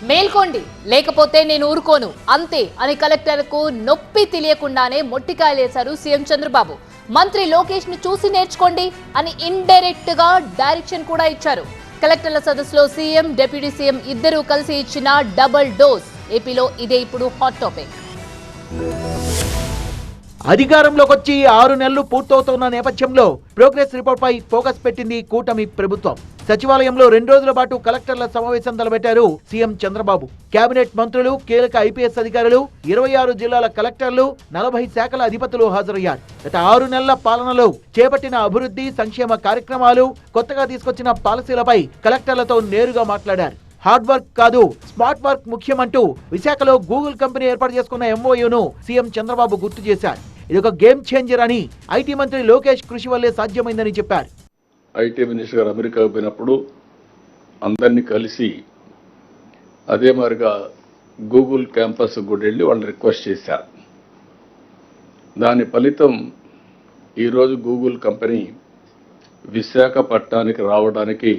మేల్కోండి లేకపోతే నేను ఊరుకోను అంతే అని కలెక్టర్కు నొప్పి తెలియకుండానే మొట్టికాయలేశారు సీఎం చంద్రబాబు. మంత్రి లోకేష్ ను చూసి నేర్చుకోండి అని ఇండైరెక్ట్ గా డైరెక్షన్ కూడా ఇచ్చారు. కలెక్టర్ల సదస్సులో సీఎం, డిప్యూటీ సీఎం ఇద్దరూ కలిసి ఇచ్చిన డబుల్ డోస్. ఏపీలో ఇదే ఇప్పుడు హాట్ టాపిక్. అధికారంలోకి వచ్చి 6 నెలలు పూర్తవుతున్న నేపథ్యంలో ప్రోగ్రెస్ రిపోర్ట్ పై ఫోకస్ పెట్టింది కూటమి ప్రభుత్వం. సచివాలయంలో 2 రోజుల పాటు కలెక్టర్ల సమావేశం తలపెట్టారు సీఎం చంద్రబాబు. కేబినెట్ మంత్రులు, కీలక ఐపీఎస్ అధికారులు, 26 జిల్లాల కలెక్టర్లు, 40 శాఖల అధిపతులు హాజరయ్యారు. గత 6 నెలల పాలనలో చేపట్టిన అభివృద్ధి, సంక్షేమ కార్యక్రమాలు, కొత్తగా తీసుకొచ్చిన పాలసీలపై కలెక్టర్లతో నేరుగా మాట్లాడారు. హార్డ్ వర్క్ కాదు, స్మార్ట్ వర్క్ ముఖ్యమంటూ విశాఖలో గూగుల్ కంపెనీ ఏర్పాటు చేసుకున్న ఎంఓయూను సీఎం చంద్రబాబు గుర్తు చేశారు. ఇదొక గేమ్ చేంజర్ అని, ఐటీ మంత్రి లోకేష్ కృషి వల్లే సాధ్యమైందని చెప్పారు. ఐటీ మినిస్టర్ గారు అమెరికా పోయినప్పుడు అందరినీ కలిసి అదే మాదిరిగా గూగుల్ క్యాంపస్ కూడా వెళ్ళి వాళ్ళు రిక్వెస్ట్ చేశారు. దాని ఫలితం ఈరోజు గూగుల్ కంపెనీ విశాఖపట్నానికి రావడానికి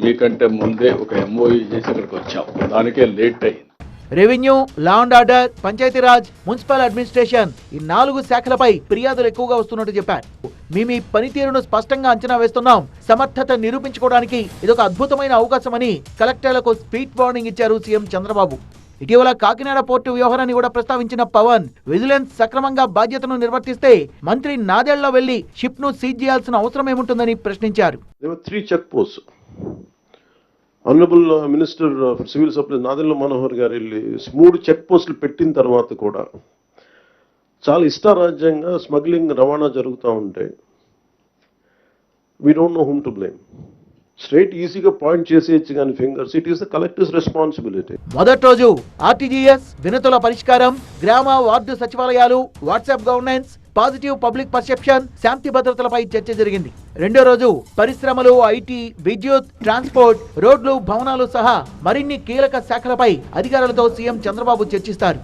మీకంటే ముందే ఒక ఎంఓయూ చేసి ఇక్కడికి వచ్చాం. దానికే లేట్ అయింది. Revenue, law and order, Panchayati Raj, municipal administration ఈ 4 శాఖలపై ఫిర్యాదులు ఎక్కువగా వస్తున్నట్టు చెప్పారు. మీ పనితీరును స్పష్టంగా అంచనా వేస్తున్నాం, సమర్థత నిరూపించుకోవడానికి ఇదొక అద్భుతమైన అవకాశమని కలెక్టర్లకు స్పీడ్ వార్నింగ్ ఇచ్చారు సీఎం చంద్రబాబు. ఇటీవల కాకినాడ పోర్టు వ్యవహారాన్ని కూడా ప్రస్తావించిన పవన్, విజిలెన్స్ సక్రమంగా బాధ్యతను నిర్వర్తిస్తే మంత్రి నాదెళ్లలో వెళ్లి షిప్ ను సీజ్ చేయాల్సిన అవసరం ఏముంటుందని ప్రశ్నించారు. Honourable minister of civil supplies Nadella Manohar గారు వెళ్ళి 3 చెక్ పోస్టులు పెట్టిన తర్వాత కూడా చాలా ఇష్టారాజ్యంగా స్మగ్లింగ్ రవాణా జరుగుతూ ఉంటే we don't know whom to blame. Straight ఈజీగా పాయింట్ చేసేయచ్చు కానీ fingers, it is the collector's responsibility. మొదటి రోజు ఆర్టీజీఎస్, వినతుల పరిష్కారం, గ్రామ వార్డు సచివాలయాలు, WhatsApp governance, positive public perception, శాంతి భద్రతలపై చర్చ జరిగింది. రెండో రోజు పరిశ్రమలు, ఐటీ, విద్యుత్, ట్రాన్స్పోర్ట్, రోడ్లు, భవనాలు సహా మరిన్ని కీలక శాఖలపై అధికారులతో సీఎం చంద్రబాబు చర్చిస్తారు.